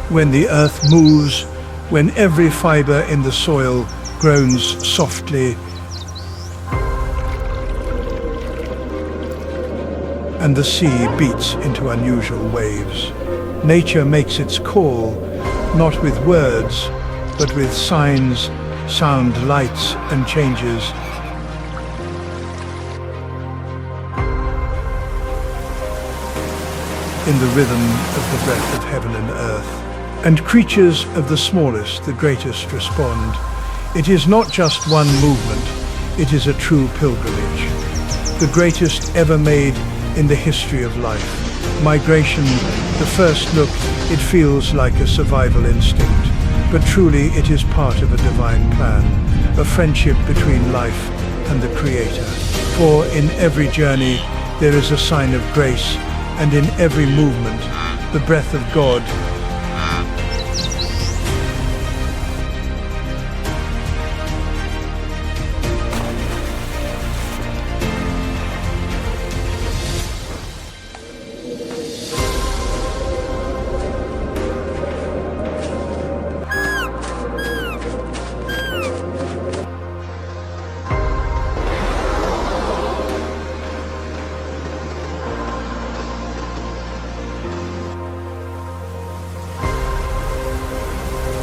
when the earth moves, when every fiber in the soil groans softly, and the sea beats into unusual waves. Nature makes its call, not with words, but with signs, sound, lights, and changes. In the rhythm of the breath of heaven and earth. And creatures of the smallest, the greatest respond. It is not just one movement, it is a true pilgrimage. The greatest ever made in the history of life. Migration, the first look, it feels like a survival instinct, but truly it is part of a divine plan, a friendship between life and the Creator. For in every journey there is a sign of grace, and in every movement, the breath of God.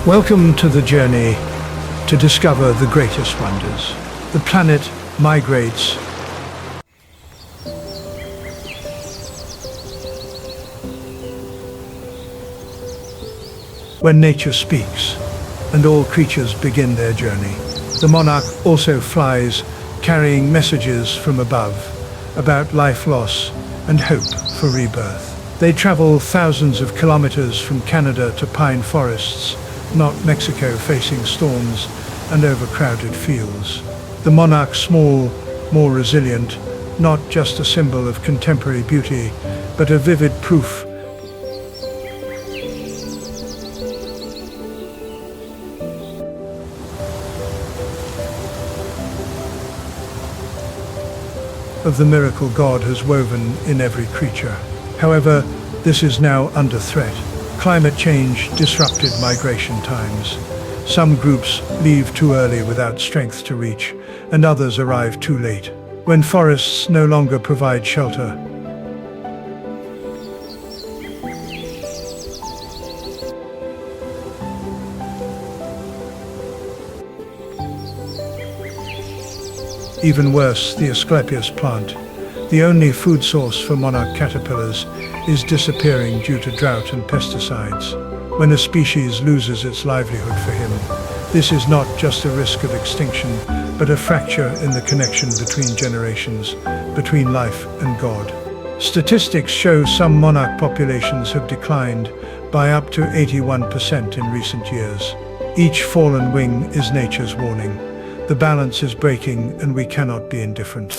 Welcome to the journey to discover the greatest wonders. The planet migrates. When nature speaks, and all creatures begin their journey. The monarch also flies, carrying messages from above about life loss and hope for rebirth. They travel thousands of kilometers from Canada to pine forests, not Mexico, facing storms and overcrowded fields. The monarch small, more resilient, not just a symbol of contemporary beauty, but a vivid proof of the miracle God has woven in every creature. However, this is now under threat. Climate change disrupted migration times. Some groups leave too early without strength to reach, and others arrive too late, when forests no longer provide shelter. Even worse, the Asclepius plant, the only food source for monarch caterpillars, is disappearing due to drought and pesticides. When a species loses its livelihood for him, this is not just a risk of extinction, but a fracture in the connection between generations, between life and God. Statistics show some monarch populations have declined by up to 81% in recent years. Each fallen wing is nature's warning. The balance is breaking, and we cannot be indifferent.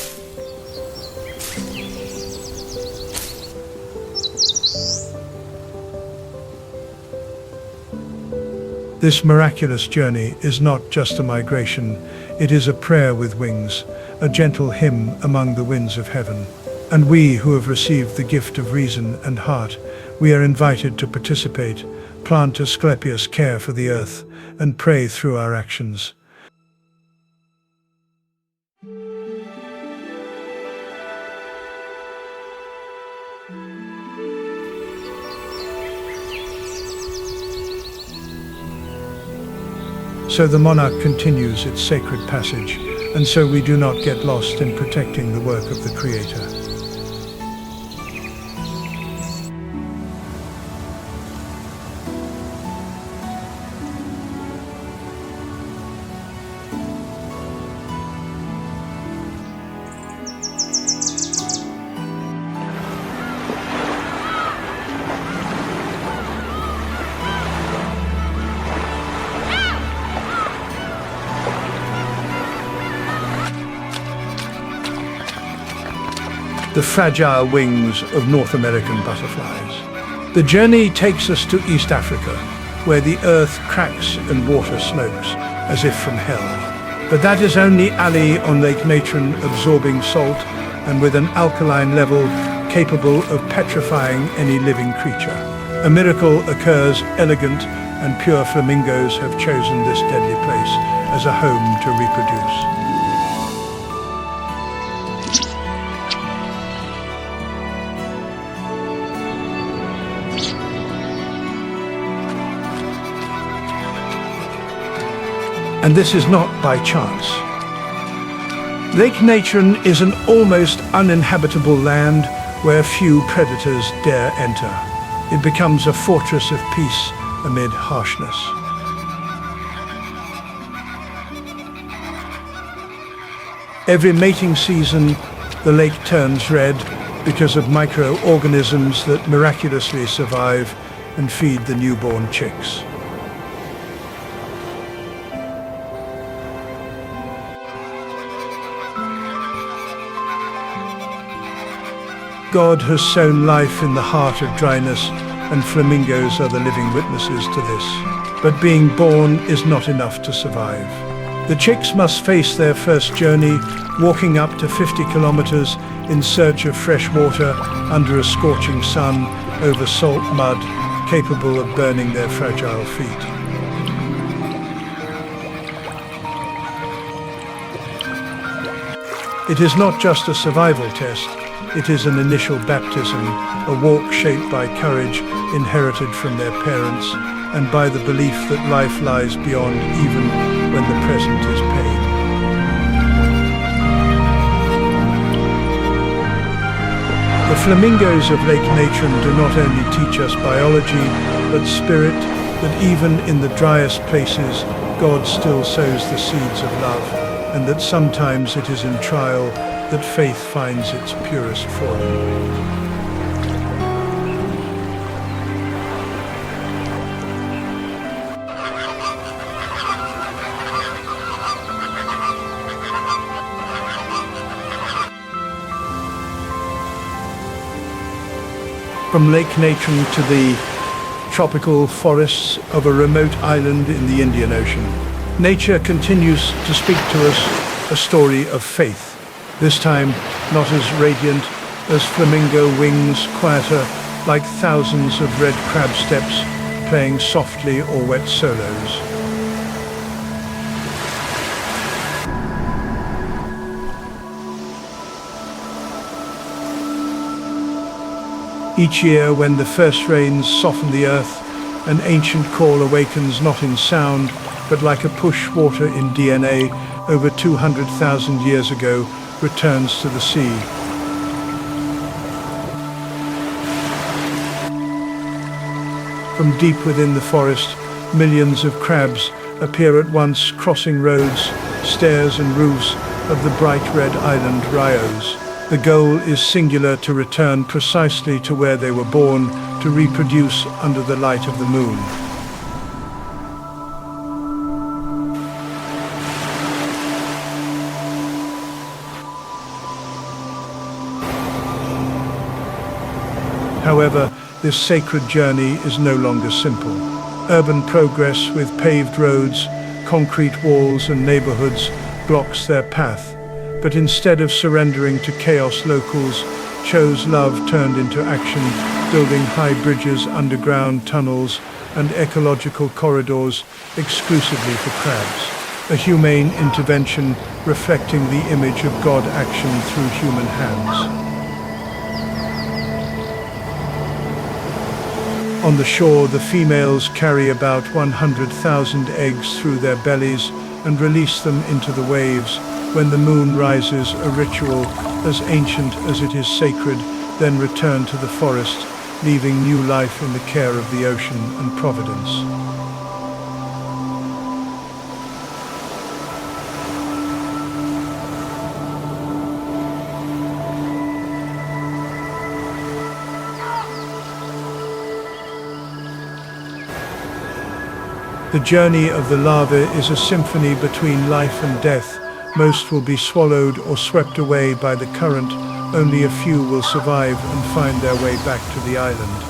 This miraculous journey is not just a migration, it is a prayer with wings, a gentle hymn among the winds of heaven. And we who have received the gift of reason and heart, we are invited to participate, plant Asclepius, care for the earth, and pray through our actions. So the monarch continues its sacred passage, and so we do not get lost in protecting the work of the Creator. The fragile wings of North American butterflies. The journey takes us to East Africa, where the earth cracks and water slopes, as if from hell. But that is only Ali on Lake Natron, absorbing salt and with an alkaline level capable of petrifying any living creature. A miracle occurs. Elegant and pure flamingos have chosen this deadly place as a home to reproduce. And this is not by chance. Lake Natron is an almost uninhabitable land where few predators dare enter. It becomes a fortress of peace amid harshness. Every mating season, the lake turns red because of microorganisms that miraculously survive and feed the newborn chicks. God has sown life in the heart of dryness, and flamingos are the living witnesses to this. But being born is not enough to survive. The chicks must face their first journey, walking up to 50 kilometers in search of fresh water under a scorching sun, over salt mud, capable of burning their fragile feet. It is not just a survival test. It is an initial baptism, a walk shaped by courage inherited from their parents and by the belief that life lies beyond even when the present is pain. The flamingos of Lake Natron do not only teach us biology, but spirit, that even in the driest places, God still sows the seeds of love, and that sometimes it is in trial that faith finds its purest form. From Lake Natron to the tropical forests of a remote island in the Indian Ocean, nature continues to speak to us a story of faith. This time, not as radiant as flamingo wings, quieter, like thousands of red crab steps playing softly or wet solos. Each year, when the first rains soften the earth, an ancient call awakens not in sound, but like a push water in DNA over 200,000 years ago, returns to the sea. From deep within the forest, millions of crabs appear at once, crossing roads, stairs and roofs of the bright red island Rios. The goal is singular: to return precisely to where they were born, to reproduce under the light of the moon. However, this sacred journey is no longer simple. Urban progress with paved roads, concrete walls and neighborhoods blocks their path. But instead of surrendering to chaos, locals chose love turned into action, building high bridges, underground tunnels and ecological corridors exclusively for crabs. A humane intervention reflecting the image of God action through human hands. On the shore, the females carry about 100,000 eggs through their bellies and release them into the waves. When the moon rises, a ritual as ancient as it is sacred, then return to the forest, leaving new life in the care of the ocean and providence. The journey of the larvae is a symphony between life and death. Most will be swallowed or swept away by the current. Only a few will survive and find their way back to the island.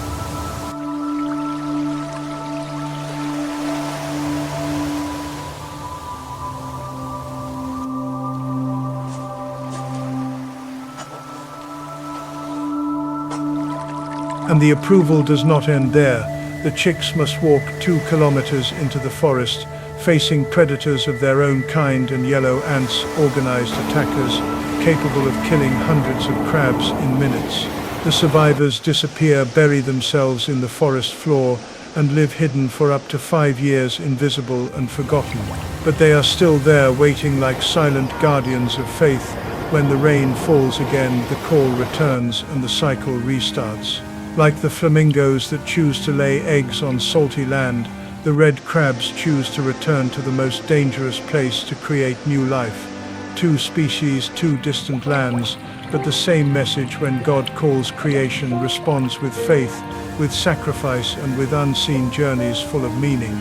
And the approval does not end there. The chicks must walk 2 kilometers into the forest, facing predators of their own kind and yellow ants, organized attackers, capable of killing hundreds of crabs in minutes. The survivors disappear, bury themselves in the forest floor, and live hidden for up to 5 years, invisible and forgotten. But they are still there, waiting like silent guardians of faith. When the rain falls again, the call returns and the cycle restarts. Like the flamingos that choose to lay eggs on salty land, the red crabs choose to return to the most dangerous place to create new life. 2 species, 2 distant lands, but the same message. When God calls, creation responds with faith, with sacrifice, and with unseen journeys full of meaning.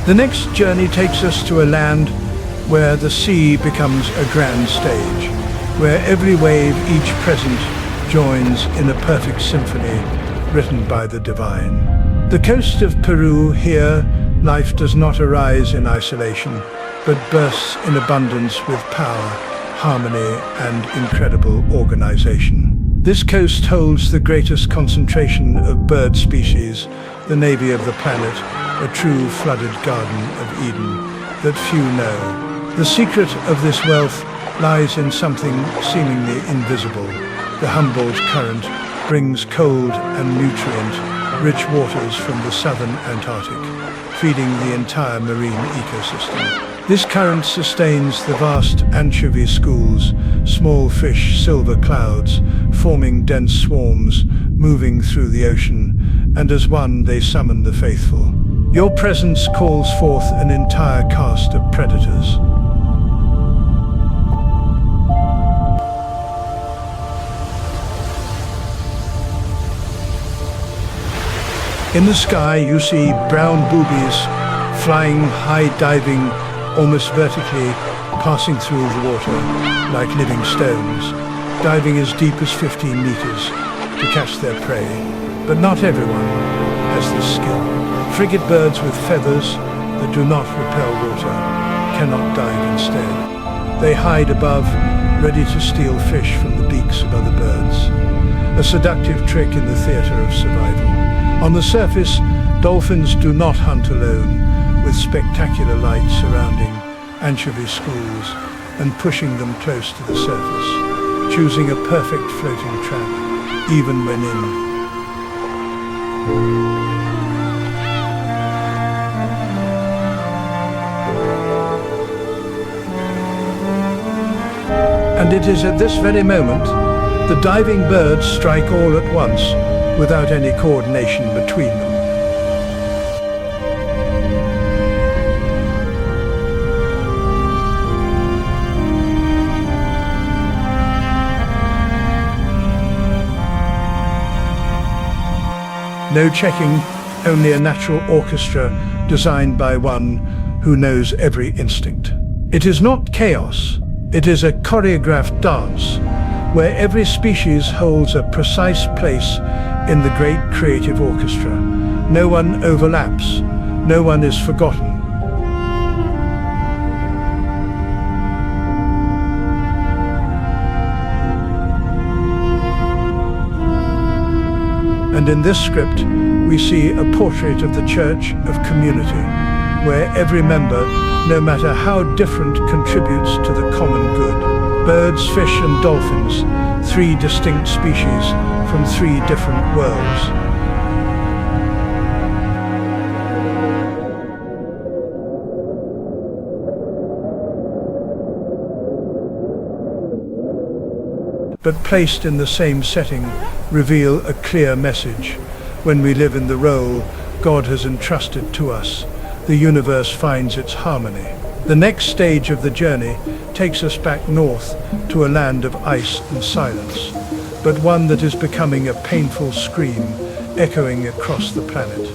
The next journey takes us to a land where the sea becomes a grand stage, where every wave, each present, joins in a perfect symphony written by the divine. The coast of Peru. Here, life does not arise in isolation, but bursts in abundance with power, harmony, and incredible organization. This coast holds the greatest concentration of bird species, the navy of the planet, a true flooded Garden of Eden that few know. The secret of this wealth lies in something seemingly invisible. The Humboldt Current brings cold and nutrient-rich waters from the southern Antarctic, feeding the entire marine ecosystem. This current sustains the vast anchovy schools, small fish, silver clouds, forming dense swarms, moving through the ocean, and as one they summon the faithful. Your presence calls forth an entire cast of predators. In the sky you see brown boobies flying high, diving almost vertically, passing through the water like living stones, diving as deep as 15 meters to catch their prey. But not everyone has this skill. Frigate birds with feathers that do not repel water cannot dive instead. They hide above, ready to steal fish from the beaks of other birds. A seductive trick in the theater of survival. On the surface, dolphins do not hunt alone, with spectacular light surrounding anchovy schools and pushing them close to the surface, choosing a perfect floating trap, even when in. And it is at this very moment the diving birds strike all at once, without any coordination between them. No checking, only a natural orchestra designed by one who knows every instinct. It is not chaos, it is a choreographed dance, where every species holds a precise place in the great creative orchestra. No one overlaps, no one is forgotten. And in this script, we see a portrait of the Church of Community, where every member, no matter how different, contributes to the common good. Birds, fish, and dolphins, 3 distinct species from 3 different worlds. But placed in the same setting, reveal a clear message. When we live in the role God has entrusted to us, the universe finds its harmony. The next stage of the journey takes us back north to a land of ice and silence, but one that is becoming a painful scream echoing across the planet.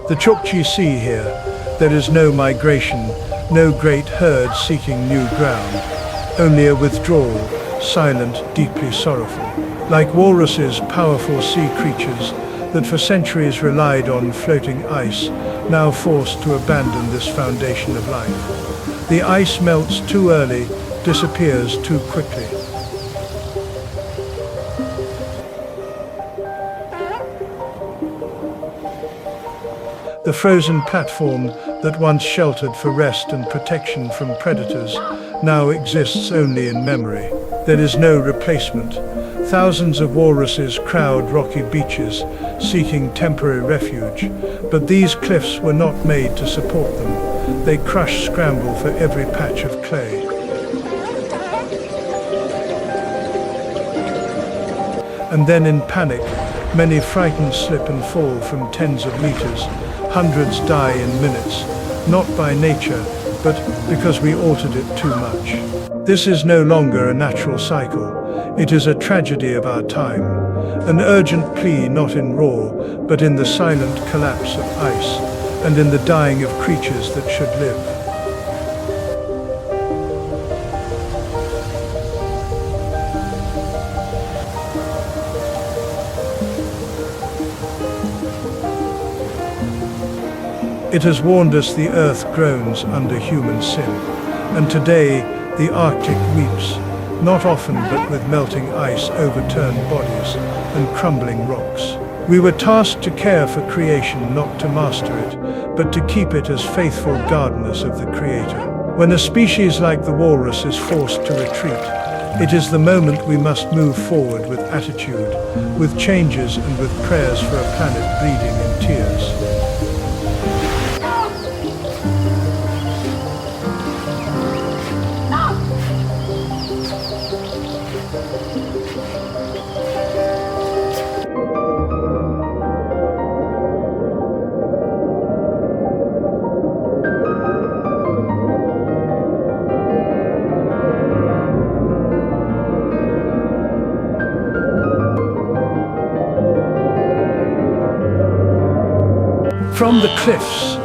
The Chukchi see here. There is no migration, no great herd seeking new ground, only a withdrawal, silent, deeply sorrowful. Like walruses, powerful sea creatures that for centuries relied on floating ice, now forced to abandon this foundation of life. The ice melts too early, disappears too quickly. The frozen platform that once sheltered for rest and protection from predators now exists only in memory. There is no replacement. Thousands of walruses crowd rocky beaches, seeking temporary refuge, but these cliffs were not made to support them. They crush, scramble for every patch of clay. And then in panic, many frightened slip and fall from tens of meters. Hundreds die in minutes, not by nature, but because we altered it too much. This is no longer a natural cycle. It is a tragedy of our time, an urgent plea not in roar, but in the silent collapse of ice, and in the dying of creatures that should live. It has warned us the earth groans under human sin, and today the Arctic weeps, not often but with melting ice, overturned bodies, and crumbling rocks. We were tasked to care for creation, not to master it, but to keep it as faithful gardeners of the Creator. When a species like the walrus is forced to retreat, it is the moment we must move forward with attitude, with changes and with prayers for a planet bleeding in tears. From the cliffs,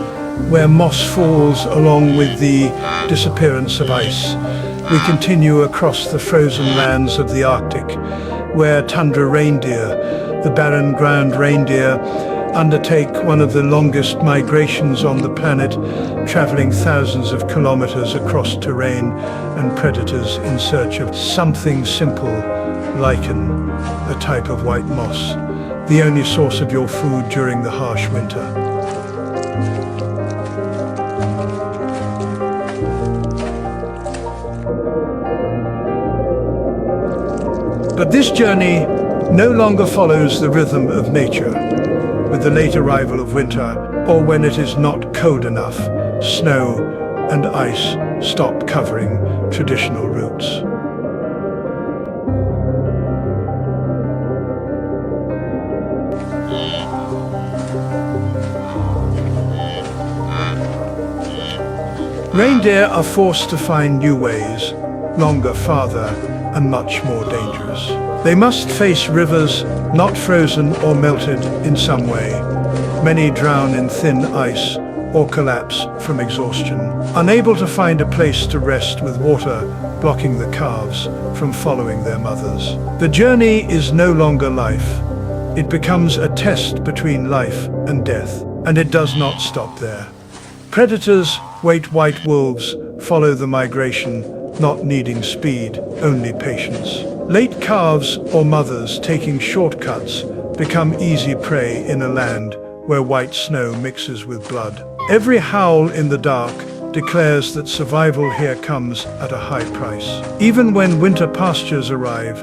where moss falls along with the disappearance of ice, we continue across the frozen lands of the Arctic, where tundra reindeer, the barren ground reindeer, undertake one of the longest migrations on the planet, traveling thousands of kilometers across terrain and predators in search of something simple, lichen, a type of white moss, the only source of your food during the harsh winter. But this journey no longer follows the rhythm of nature. With the late arrival of winter, or when it is not cold enough, snow and ice stop covering traditional routes. Reindeer are forced to find new ways, longer, farther, and much more dangerous. They must face rivers not frozen or melted in some way. Many drown in thin ice or collapse from exhaustion, unable to find a place to rest, with water blocking the calves from following their mothers. The journey is no longer life. It becomes a test between life and death, and it does not stop there. Predators, white wolves, follow the migration, not needing speed, only patience. Late calves or mothers taking shortcuts become easy prey in a land where white snow mixes with blood. Every howl in the dark declares that survival here comes at a high price. Even when winter pastures arrive,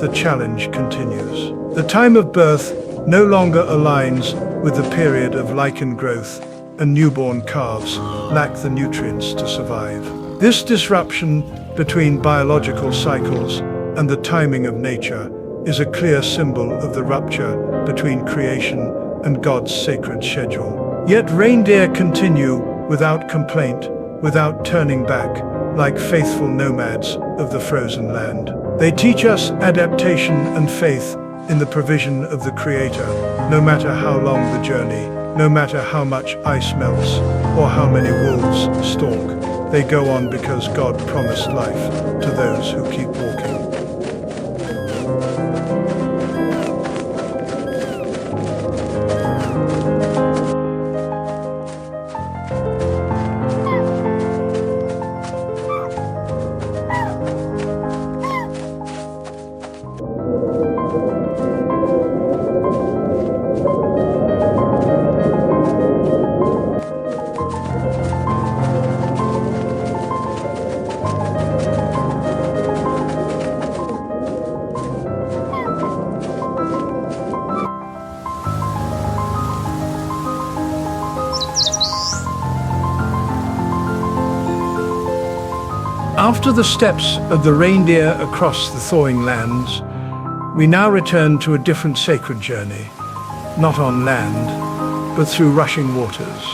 the challenge continues. The time of birth no longer aligns with the period of lichen growth, and newborn calves lack the nutrients to survive. This disruption between biological cycles and the timing of nature is a clear symbol of the rupture between creation and God's sacred schedule. Yet reindeer continue without complaint, without turning back, like faithful nomads of the frozen land. They teach us adaptation and faith in the provision of the Creator, no matter how long the journey, no matter how much ice melts, or how many wolves stalk. They go on because God promised life to those who keep walking. After the steps of the reindeer across the thawing lands, we now return to a different sacred journey, not on land, but through rushing waters,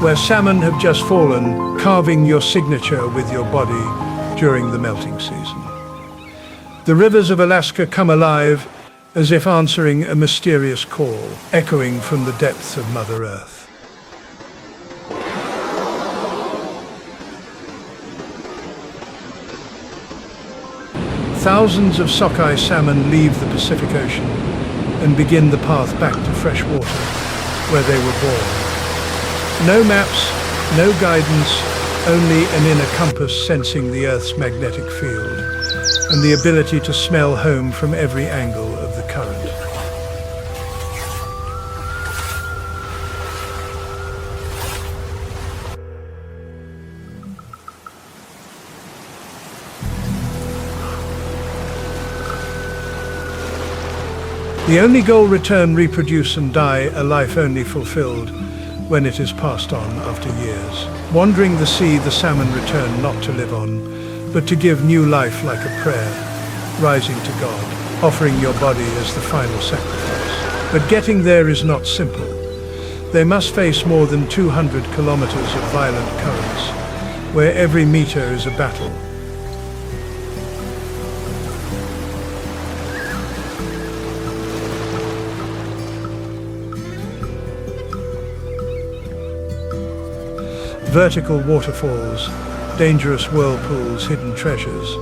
where salmon have just fallen, carving your signature with your body during the melting season. The rivers of Alaska come alive as if answering a mysterious call, echoing from the depths of Mother Earth. Thousands of sockeye salmon leave the Pacific Ocean and begin the path back to fresh water, where they were born. No maps, no guidance, only an inner compass sensing the Earth's magnetic field, and the ability to smell home from every angle of the current. The only goal: return, reproduce and die, a life only fulfilled when it is passed on after years. Wandering the sea, the salmon return not to live on, but to give new life like a prayer, rising to God, offering your body as the final sacrifice. But getting there is not simple. They must face more than 200 kilometers of violent currents, where every meter is a battle. Vertical waterfalls, dangerous whirlpools, hidden treasures.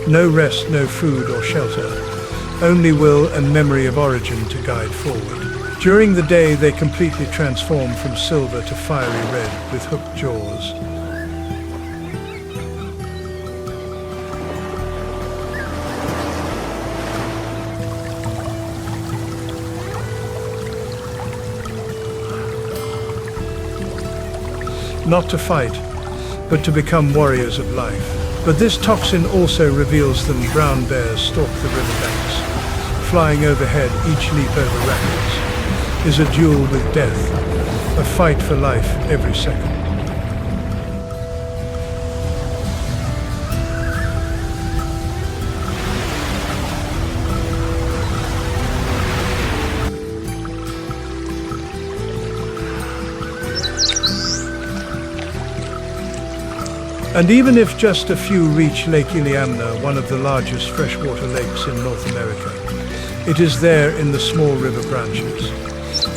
No rest, no food or shelter. Only will and memory of origin to guide forward. During the day they completely transform from silver to fiery red with hooked jaws. Not to fight, but to become warriors of life. But this toxin also reveals them. Brown bears stalk the riverbanks. Flying overhead, each leap over rapids is a duel with death, a fight for life every second. And even if just a few reach Lake Iliamna, one of the largest freshwater lakes in North America, it is there in the small river branches,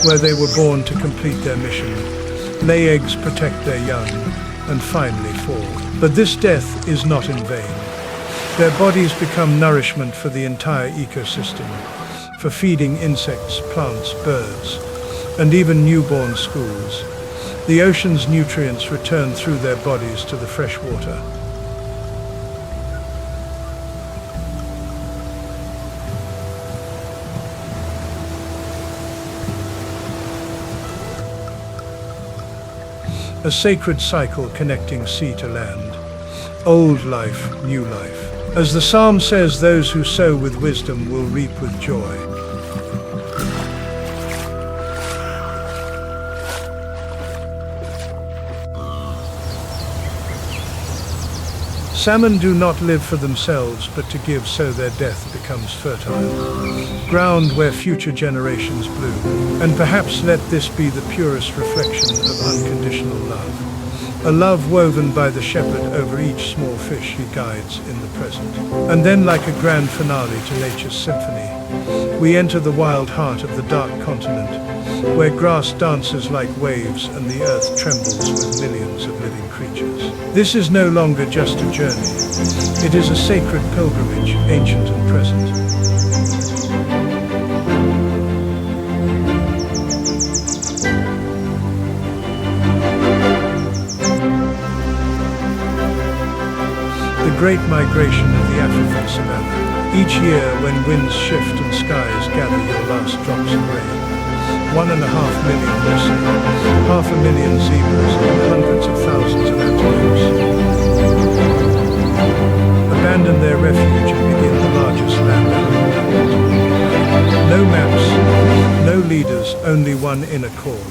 where they were born to complete their mission, lay eggs, protect their young, and finally fall. But this death is not in vain. Their bodies become nourishment for the entire ecosystem, for feeding insects, plants, birds, and even newborn schools. The ocean's nutrients return through their bodies to the fresh water. A sacred cycle connecting sea to land. Old life, new life. As the psalm says, those who sow with wisdom will reap with joy. Salmon do not live for themselves, but to give, so their death becomes fertile ground where future generations bloom. And perhaps let this be the purest reflection of unconditional love. a love woven by the shepherd over each small fish he guides in the present. And then, like a grand finale to nature's symphony, we enter the wild heart of the dark continent, where grass dances like waves and the earth trembles with millions of living creatures. This is no longer just a journey. It is a sacred pilgrimage, ancient and present. The great migration of the African Savannah. Each year, when winds shift and skies gather your last drops of rain, 1.5 million missing, 500,000 zebras, and hundreds of thousands of antelopes abandon their refuge and begin the largest land animal. No maps, no leaders, only one inner call.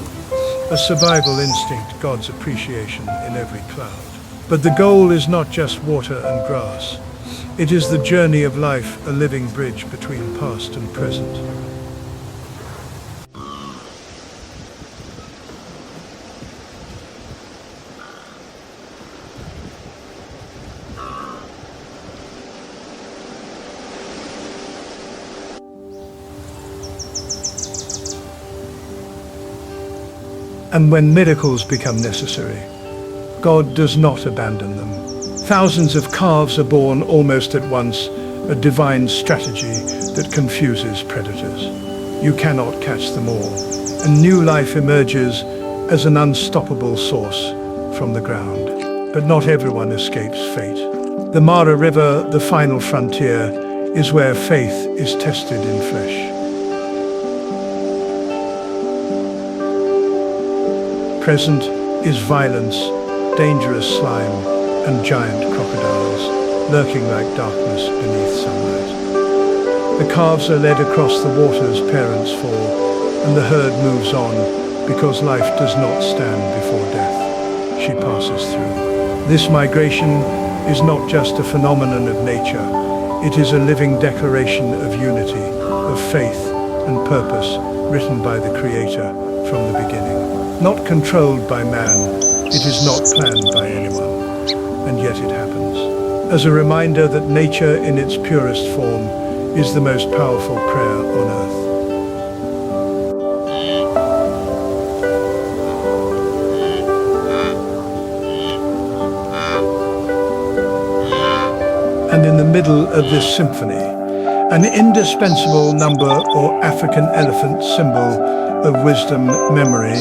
A survival instinct, God's appreciation in every cloud. But the goal is not just water and grass. It is the journey of life, a living bridge between past and present. And when miracles become necessary, God does not abandon them. Thousands of calves are born almost at once, a divine strategy that confuses predators. You cannot catch them all, and new life emerges as an unstoppable source from the ground. But not everyone escapes fate. The Mara River, the final frontier, is where faith is tested in flesh. Present is violence, dangerous slime, and giant crocodiles, lurking like darkness beneath sunlight. The calves are led across the waters parents fall, and the herd moves on because life does not stand before death. She passes through. This migration is not just a phenomenon of nature, it is a living declaration of unity, of faith and purpose, written by the Creator from the beginning. Not controlled by man, it is not planned by anyone. And yet it happens. As a reminder that nature in its purest form is the most powerful prayer on earth. And in the middle of this symphony, an indispensable number or African elephant, symbol of wisdom, memory,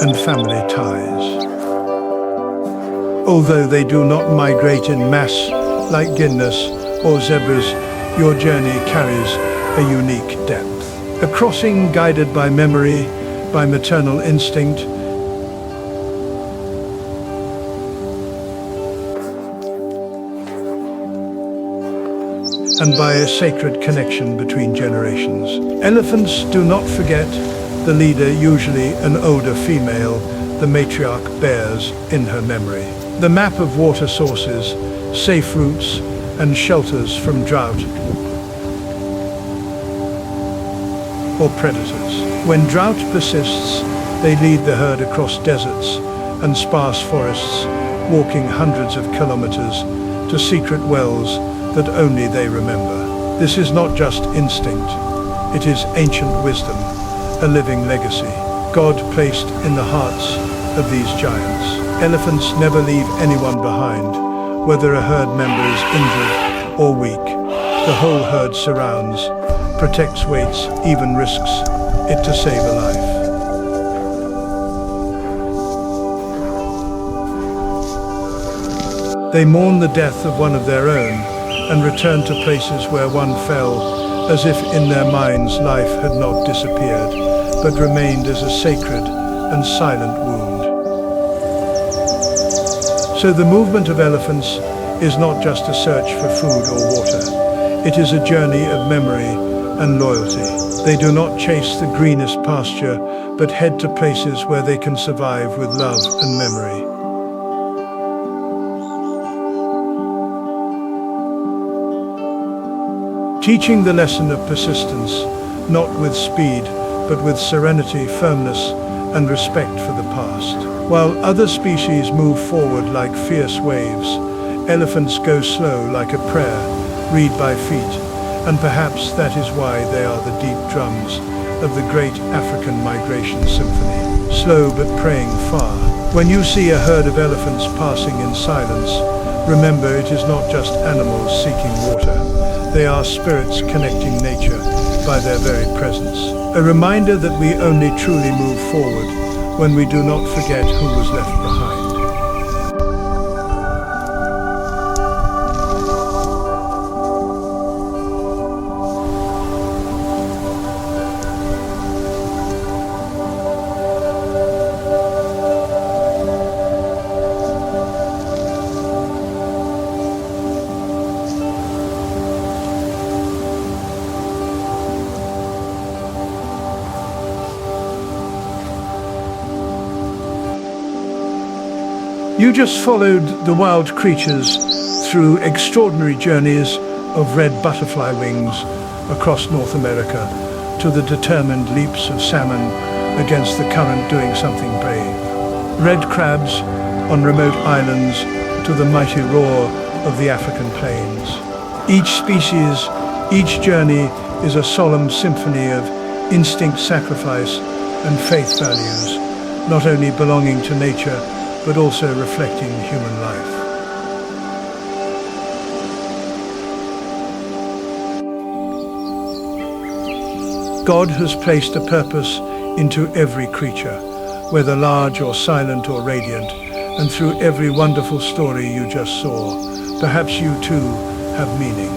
and family ties. Although they do not migrate in mass like hyenas or zebras, your journey carries a unique depth. A crossing guided by memory, by maternal instinct, and by a sacred connection between generations. Elephants do not forget. The leader, usually an older female, the matriarch bears in her memory the map of water sources, safe routes, and shelters from drought or predators. When drought persists, they lead the herd across deserts and sparse forests, walking hundreds of kilometers to secret wells that only they remember. This is not just instinct, it is ancient wisdom, a living legacy, God placed in the hearts of these giants. Elephants never leave anyone behind, whether a herd member is injured or weak. The whole herd surrounds, protects, waits, even risks it to save a life. They mourn the death of one of their own and return to places where one fell, as if in their minds life had not disappeared, but remained as a sacred and silent wound. So the movement of elephants is not just a search for food or water. It is a journey of memory and loyalty. They do not chase the greenest pasture, but head to places where they can survive with love and memory. Teaching the lesson of persistence, not with speed, but with serenity, firmness, and respect for the past. While other species move forward like fierce waves, elephants go slow like a prayer, read by feet, and perhaps that is why they are the deep drums of the great African migration symphony, slow but praying far. When you see a herd of elephants passing in silence, remember it is not just animals seeking water. They are spirits connecting nature by their very presence. A reminder that we only truly move forward when we do not forget who was left behind. You just followed the wild creatures through extraordinary journeys of red butterfly wings across North America to the determined leaps of salmon against the current doing something brave. Red crabs on remote islands to the mighty roar of the African plains. Each species, each journey is a solemn symphony of instinct, sacrifice, and faith values, not only belonging to nature, but also reflecting human life. God has placed a purpose into every creature, whether large or silent or radiant, and through every wonderful story you just saw, perhaps you too have meaning.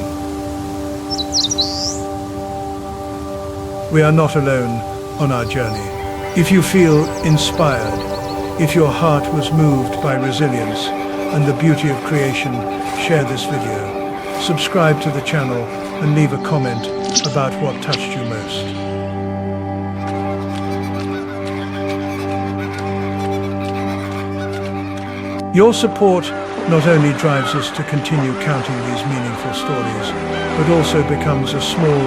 We are not alone on our journey. If you feel inspired, if your heart was moved by resilience and the beauty of creation, share this video. Subscribe to the channel and leave a comment about what touched you most. Your support not only drives us to continue counting these meaningful stories, but also becomes a small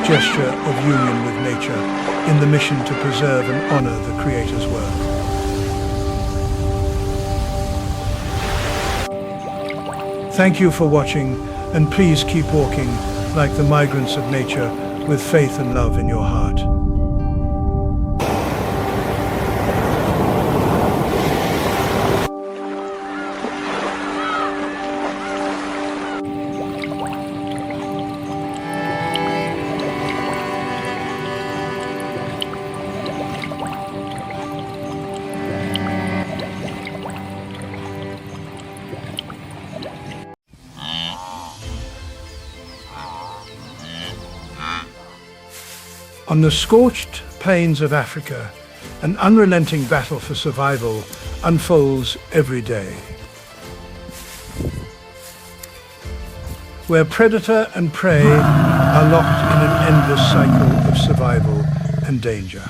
gesture of union with nature in the mission to preserve and honor the Creator's work. Thank you for watching, and please keep walking like the migrants of nature with faith and love in your heart. On the scorched plains of Africa, an unrelenting battle for survival unfolds every day. Where predator and prey are locked in an endless cycle of survival and danger.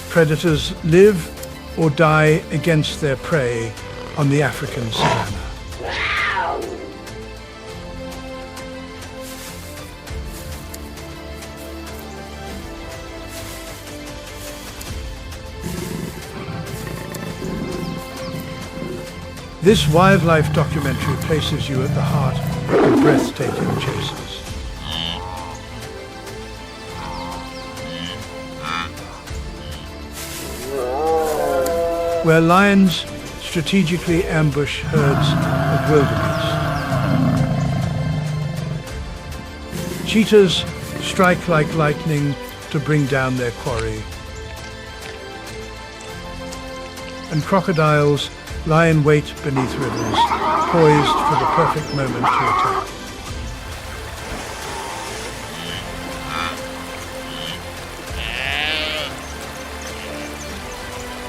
Predators live or die against their prey on the African savannah. This wildlife documentary places you at the heart of breathtaking chases. Where lions strategically ambush herds of wildebeest. Cheetahs strike like lightning to bring down their quarry. And crocodiles lie in wait beneath rivers, poised for the perfect moment to attack.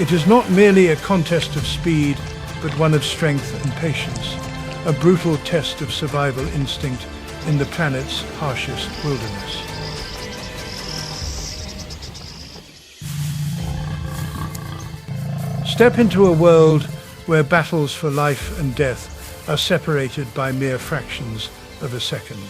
It is not merely a contest of speed, but one of strength and patience, a brutal test of survival instinct in the planet's harshest wilderness. Step into a world where battles for life and death are separated by mere fractions of a second.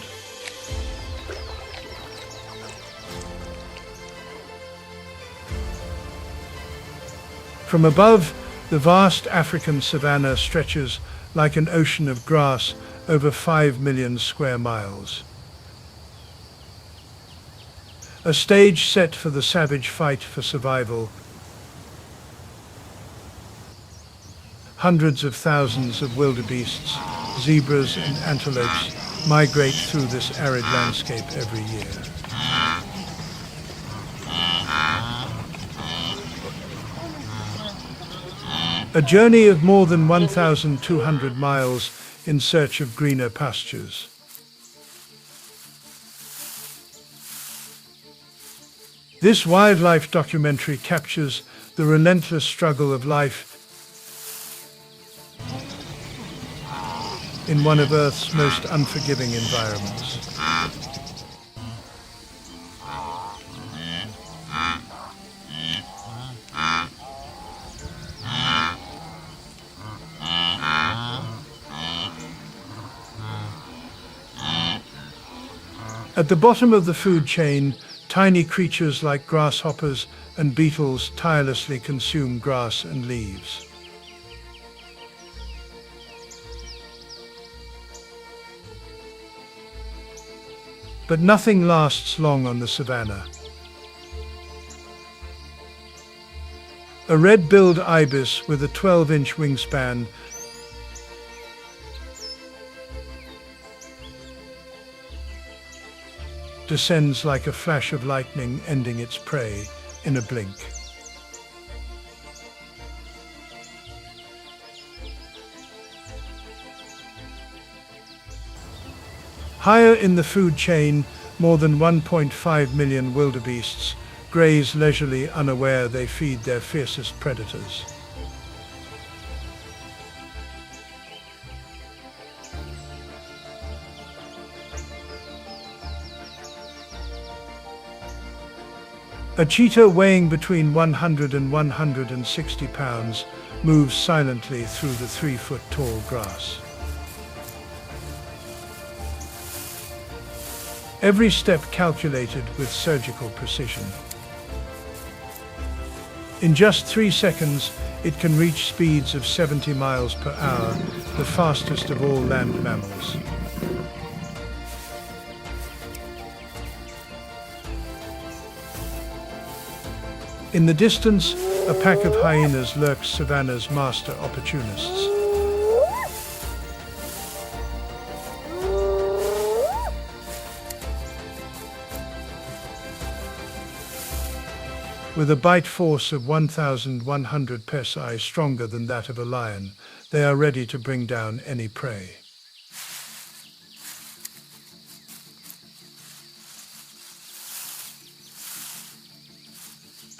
From above, the vast African savanna stretches like an ocean of grass over 5 million square miles. A stage set for the savage fight for survival. Hundreds of thousands of wildebeests, zebras and antelopes migrate through this arid landscape every year. A journey of more than 1,200 miles in search of greener pastures. This wildlife documentary captures the relentless struggle of life in one of Earth's most unforgiving environments. At the bottom of the food chain, tiny creatures like grasshoppers and beetles tirelessly consume grass and leaves. But nothing lasts long on the savanna. A red-billed ibis with a 12-inch wingspan descends like a flash of lightning, ending its prey in a blink. Higher in the food chain, more than 1.5 million wildebeests graze leisurely, unaware they feed their fiercest predators. A cheetah weighing between 100 and 160 pounds moves silently through the 3-foot-tall grass. Every step calculated with surgical precision. In just 3 seconds, it can reach speeds of 70 miles per hour, the fastest of all land mammals. In the distance, a pack of hyenas lurks, Savannah's master opportunists. With a bite force of 1,100 psi, stronger than that of a lion, they are ready to bring down any prey.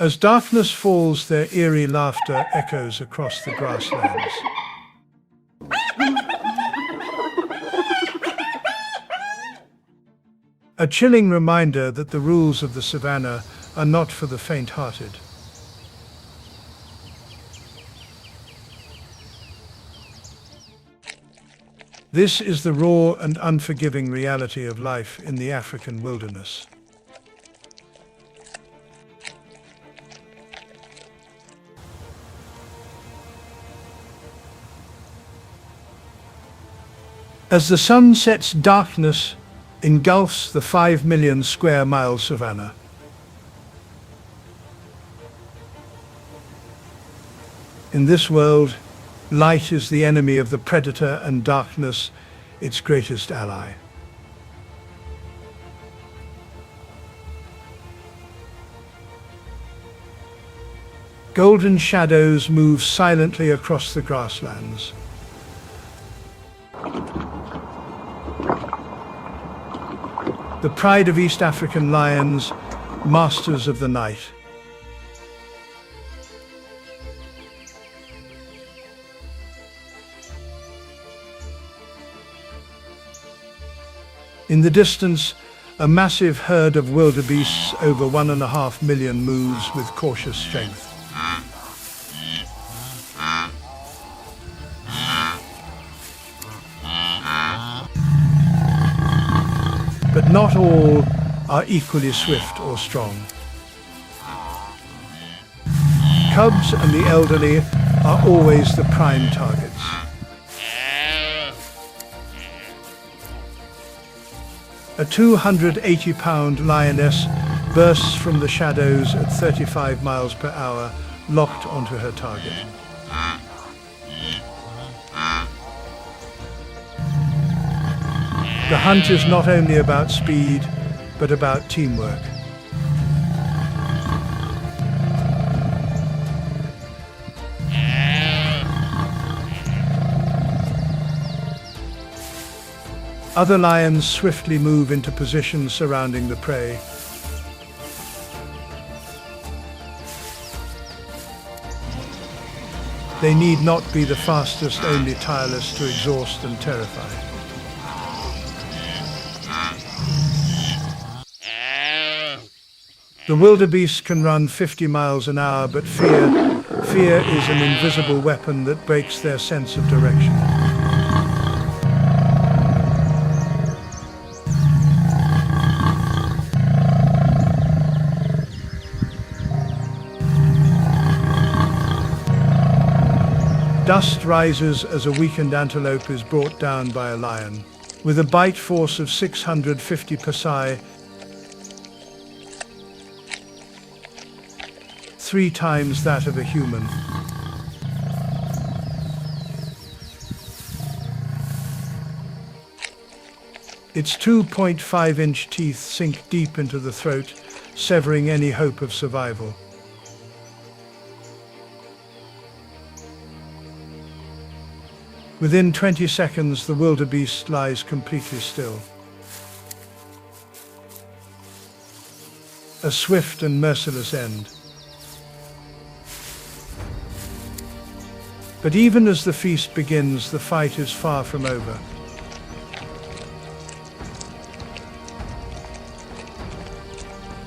As darkness falls, their eerie laughter echoes across the grasslands. A chilling reminder that the rules of the savanna are not for the faint-hearted. This is the raw and unforgiving reality of life in the African wilderness. As the sun sets, darkness engulfs the 5 million square mile savanna. In this world, light is the enemy of the predator and darkness its greatest ally. Golden shadows move silently across the grasslands. The pride of East African lions, masters of the night. In the distance, a massive herd of wildebeests, over 1.5 million, moves with cautious strength. But not all are equally swift or strong. cubs and the elderly are always the prime targets. A 280-pound lioness bursts from the shadows at 35 miles per hour, locked onto her target. The hunt is not only about speed, but about teamwork. Other lions swiftly move into position surrounding the prey. They need not be the fastest, only tireless to exhaust and terrify. The wildebeest can run 50 miles an hour, but fear is an invisible weapon that breaks their sense of direction. Dust rises as a weakened antelope is brought down by a lion. With a bite force of 650 psi, 3 times that of a human. Its 2.5-inch teeth sink deep into the throat, severing any hope of survival. Within 20 seconds, the wildebeest lies completely still. A swift and merciless end. But even as the feast begins, the fight is far from over.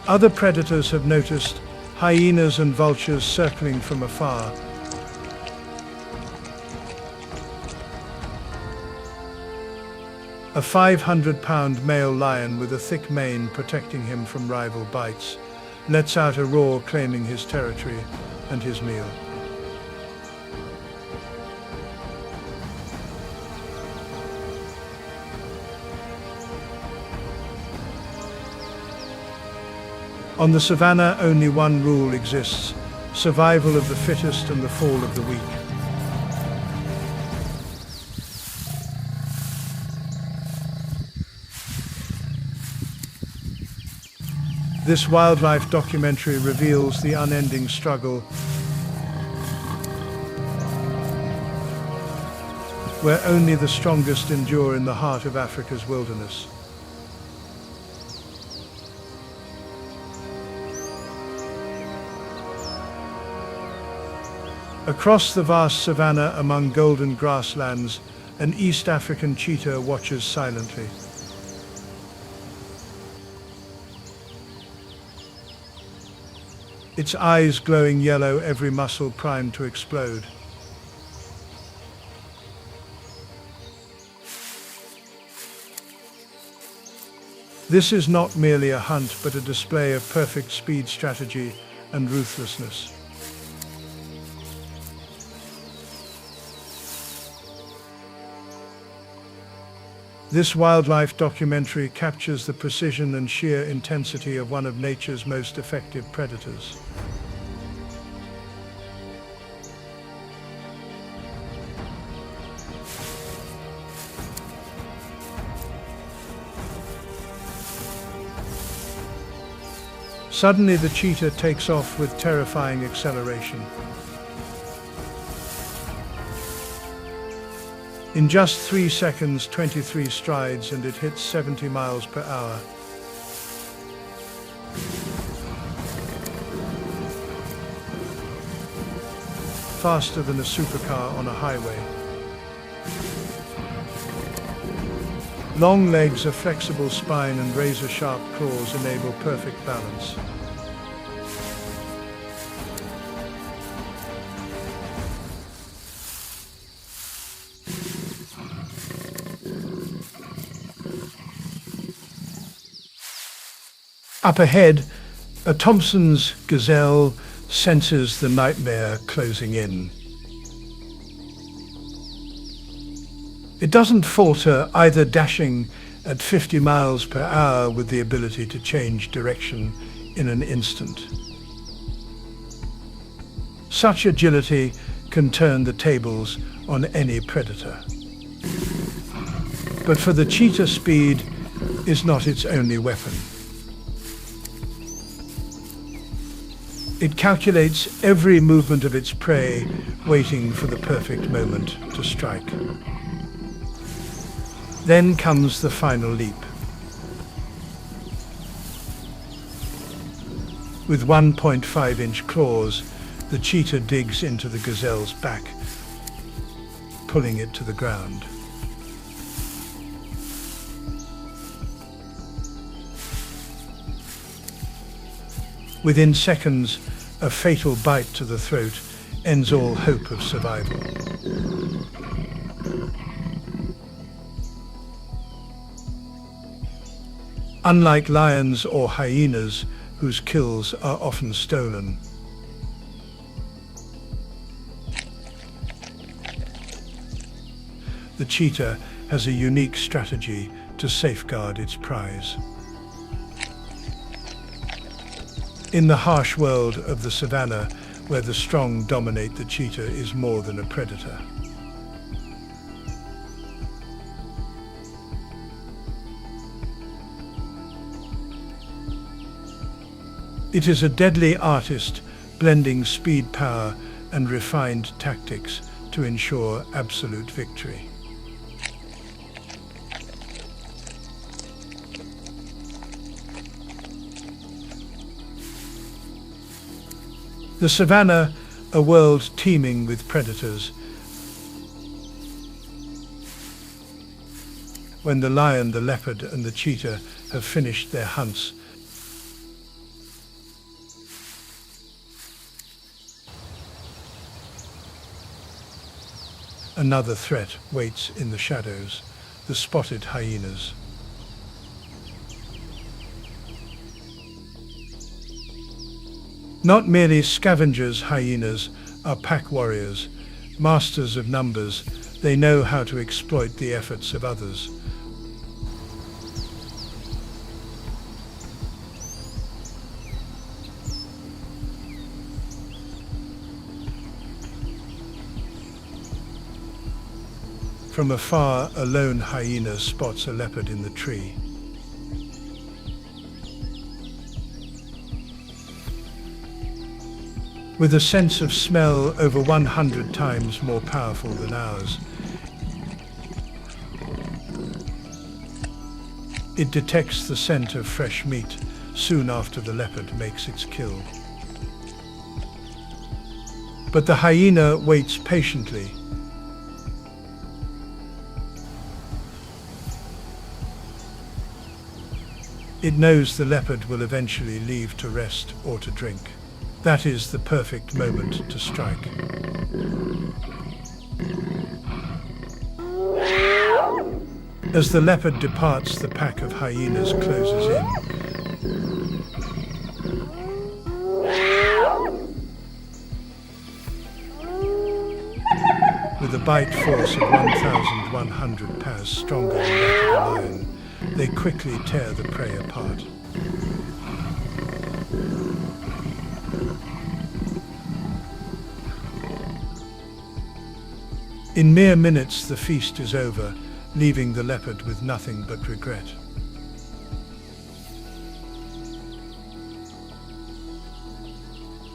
Other predators have noticed hyenas and vultures circling from afar. A 500-pound male lion with a thick mane protecting him from rival bites lets out a roar, claiming his territory and his meal. On the savannah, only one rule exists: survival of the fittest and the fall of the weak. This wildlife documentary reveals the unending struggle where only the strongest endure in the heart of Africa's wilderness. Across the vast savannah among golden grasslands, an East African cheetah watches silently. Its eyes glowing yellow, every muscle primed to explode. This is not merely a hunt, but a display of perfect speed, strategy, and ruthlessness. This wildlife documentary captures the precision and sheer intensity of one of nature's most effective predators. Suddenly, the cheetah takes off with terrifying acceleration. In just 3 seconds, 23 strides, and it hits 70 miles per hour. Faster than a supercar on a highway. Long legs, a flexible spine, and razor-sharp claws enable perfect balance. Up ahead, a Thompson's gazelle senses the nightmare closing in. It doesn't falter, either dashing at 50 miles per hour with the ability to change direction in an instant. Such agility can turn the tables on any predator. But for the cheetah, speed is not its only weapon. It calculates every movement of its prey, waiting for the perfect moment to strike. Then comes the final leap. With 1.5-inch claws, the cheetah digs into the gazelle's back, pulling it to the ground. Within seconds, a fatal bite to the throat ends all hope of survival. Unlike lions or hyenas, whose kills are often stolen, the cheetah has a unique strategy to safeguard its prize. In the harsh world of the savannah, where the strong dominate, the cheetah is more than a predator. It is a deadly artist, blending speed, power, and refined tactics to ensure absolute victory. The savannah, a world teeming with predators. When the lion, the leopard, and the cheetah have finished their hunts, another threat waits in the shadows, the spotted hyenas. Not merely scavengers, hyenas are pack warriors, masters of numbers. They know how to exploit the efforts of others. From afar, a lone hyena spots a leopard in the tree. With a sense of smell over 100 times more powerful than ours, it detects the scent of fresh meat soon after the leopard makes its kill. But the hyena waits patiently. It knows the leopard will eventually leave to rest or to drink. That is the perfect moment to strike. As the leopard departs, the pack of hyenas closes in. With a bite force of 1,100 pounds stronger than that of a lion, they quickly tear the prey apart. In mere minutes, the feast is over, leaving the leopard with nothing but regret.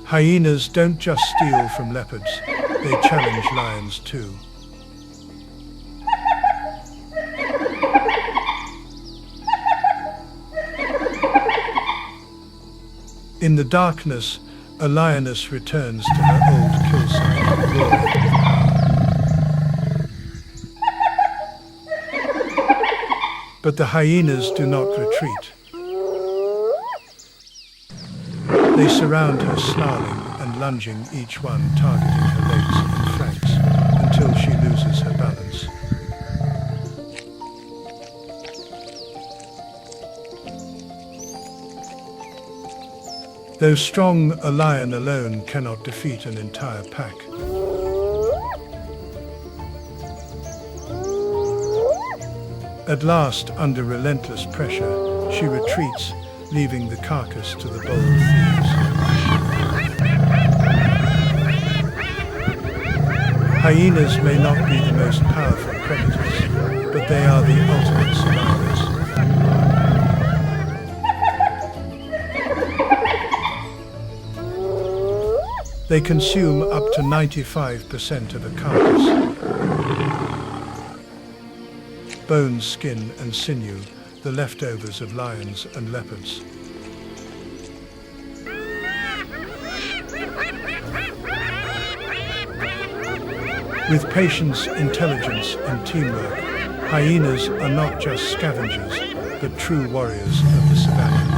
Hyenas don't just steal from leopards, they challenge lions too. In the darkness, a lioness returns to her old kill site, roaring with power. But the hyenas do not retreat. They surround her, snarling and lunging, each one targeting her legs and flanks until she loses her balance. Though strong, a lion alone cannot defeat an entire pack. At last, under relentless pressure, she retreats, leaving the carcass to the bold thieves. Hyenas may not be the most powerful predators, but they are the ultimate survivors. They consume up to 95% of a carcass. Bone, skin and sinew, the leftovers of lions and leopards. With patience, intelligence and teamwork, hyenas are not just scavengers, but true warriors of the savannah.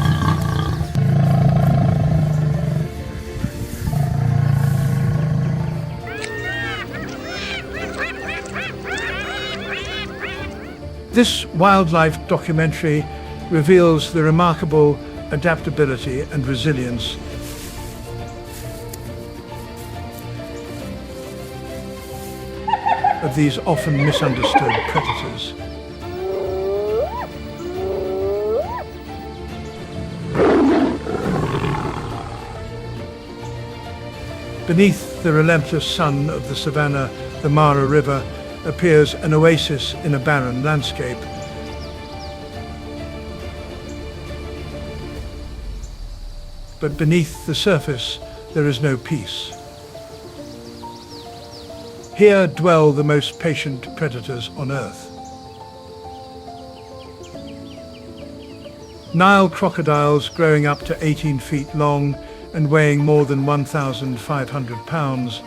This wildlife documentary reveals the remarkable adaptability and resilience of these often misunderstood predators. Beneath the relentless sun of the Savannah, the Mara River appears an oasis in a barren landscape. But beneath the surface, there is no peace. Here dwell the most patient predators on Earth. Nile crocodiles growing up to 18 feet long and weighing more than 1,500 pounds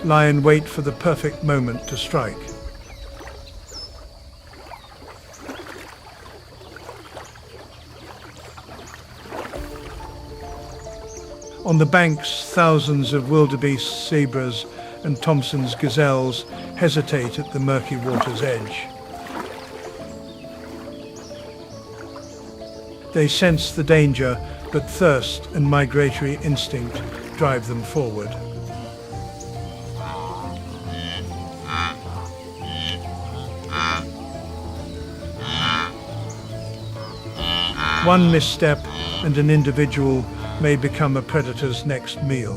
lie in wait for the perfect moment to strike. On the banks, thousands of wildebeest, zebras and Thompson's gazelles hesitate at the murky water's edge. They sense the danger, but thirst and migratory instinct drive them forward. One misstep and an individual may become a predator's next meal.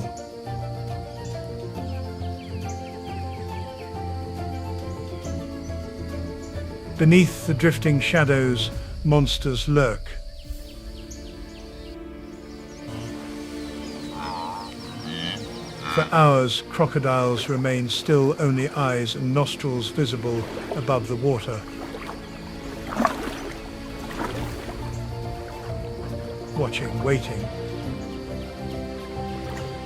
Beneath the drifting shadows, monsters lurk. For hours, crocodiles remain still, only eyes and nostrils visible above the water. Watching, waiting.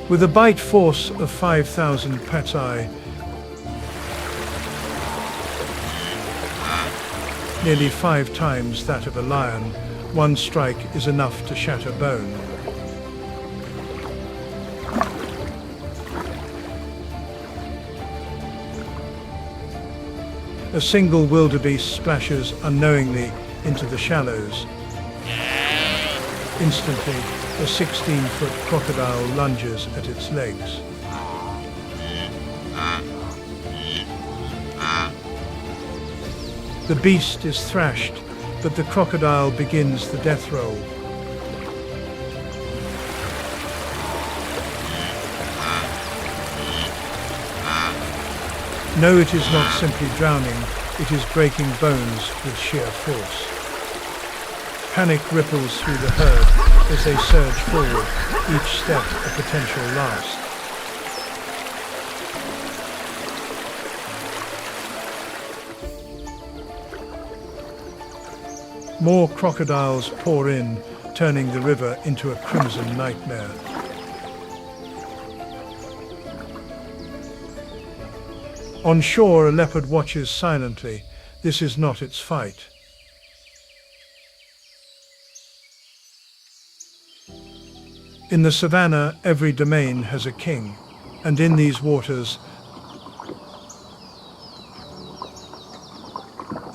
With a bite force of 5,000 psi, nearly 5 times that of a lion, one strike is enough to shatter bone. A single wildebeest splashes unknowingly into the shallows. Instantly, a 16-foot crocodile lunges at its legs. The beast is thrashed, but the crocodile begins the death roll. No, it is not simply drowning, it is breaking bones with sheer force. Panic ripples through the herd as they surge forward, each step a potential last. More crocodiles pour in, turning the river into a crimson nightmare. On shore, a leopard watches silently. This is not its fight. In the savannah, every domain has a king, and in these waters,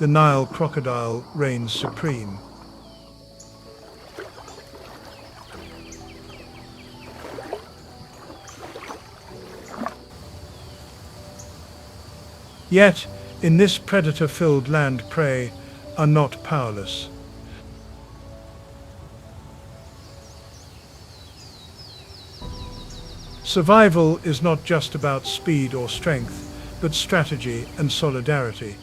the Nile crocodile reigns supreme. Yet, in this predator-filled land, prey are not powerless. Survival is not just about speed or strength, but strategy and solidarity.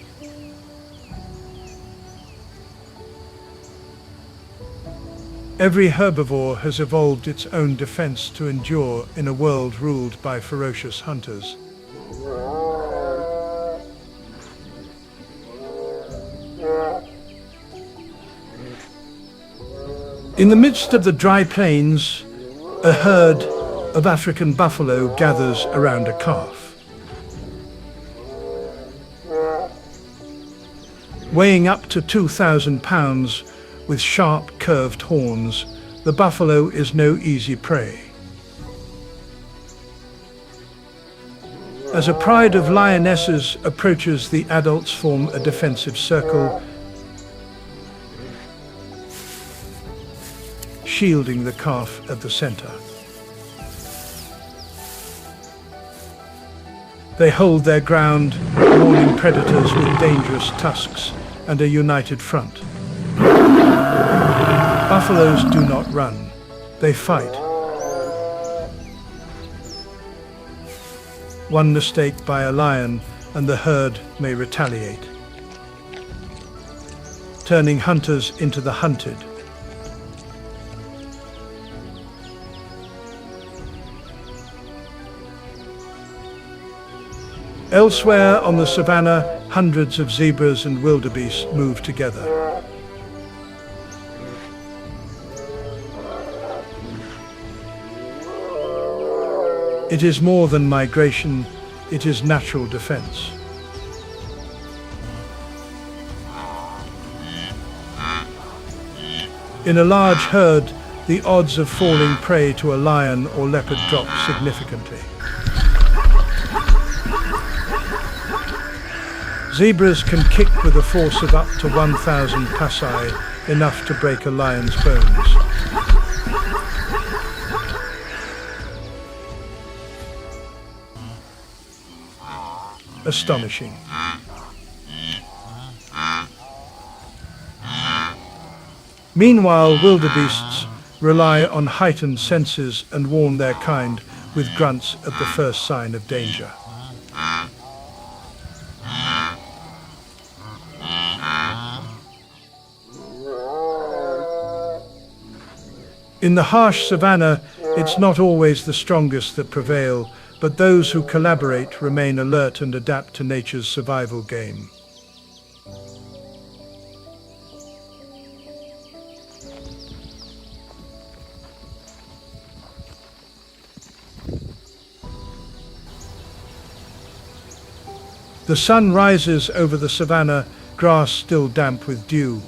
Every herbivore has evolved its own defense to endure in a world ruled by ferocious hunters. In the midst of the dry plains, a herd of African buffalo gathers around a calf. Weighing up to 2,000 pounds with sharp, curved horns, the buffalo is no easy prey. As a pride of lionesses approaches, the adults form a defensive circle, shielding the calf at the center. They hold their ground, warning predators with dangerous tusks and a united front. Buffaloes do not run, they fight. One mistake by a lion and the herd may retaliate, turning hunters into the hunted. Elsewhere on the savannah, hundreds of zebras and wildebeest move together. It is more than migration, it is natural defense. In a large herd, the odds of falling prey to a lion or leopard drop significantly. Zebras can kick with a force of up to 1,000 psi, enough to break a lion's bones. Astonishing. Meanwhile, wildebeests rely on heightened senses and warn their kind with grunts at the first sign of danger. In the harsh savannah, it's not always the strongest that prevail, but those who collaborate remain alert and adapt to nature's survival game. The sun rises over the savannah, grass still damp with dew.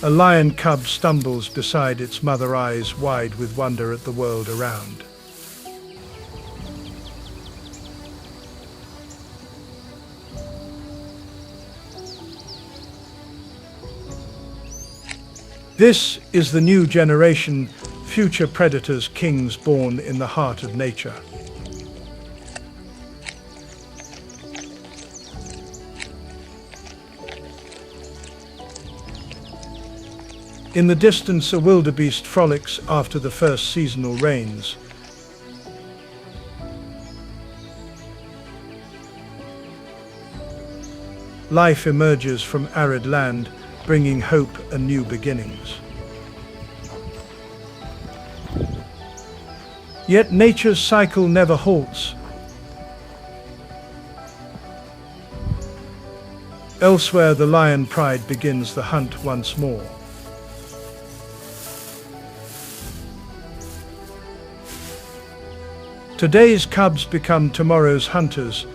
A lion cub stumbles beside its mother, eyes wide with wonder at the world around. This is the new generation, future predators, kings born in the heart of nature. In the distance, a wildebeest frolics after the first seasonal rains. Life emerges from arid land, bringing hope and new beginnings. Yet nature's cycle never halts. Elsewhere, the lion pride begins the hunt once more. Today's cubs become tomorrow's hunters.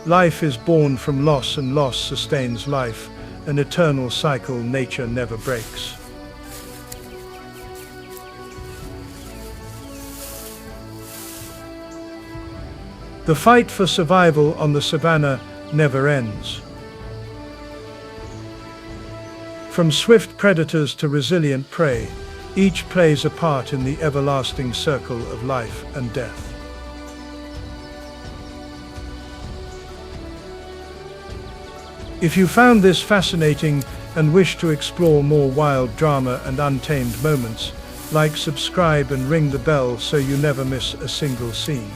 Life is born from loss, and loss sustains life, an eternal cycle nature never breaks. The fight for survival on the savannah never ends. From swift predators to resilient prey, each plays a part in the everlasting circle of life and death. If you found this fascinating and wish to explore more wild drama and untamed moments, like, subscribe and ring the bell so you never miss a single scene.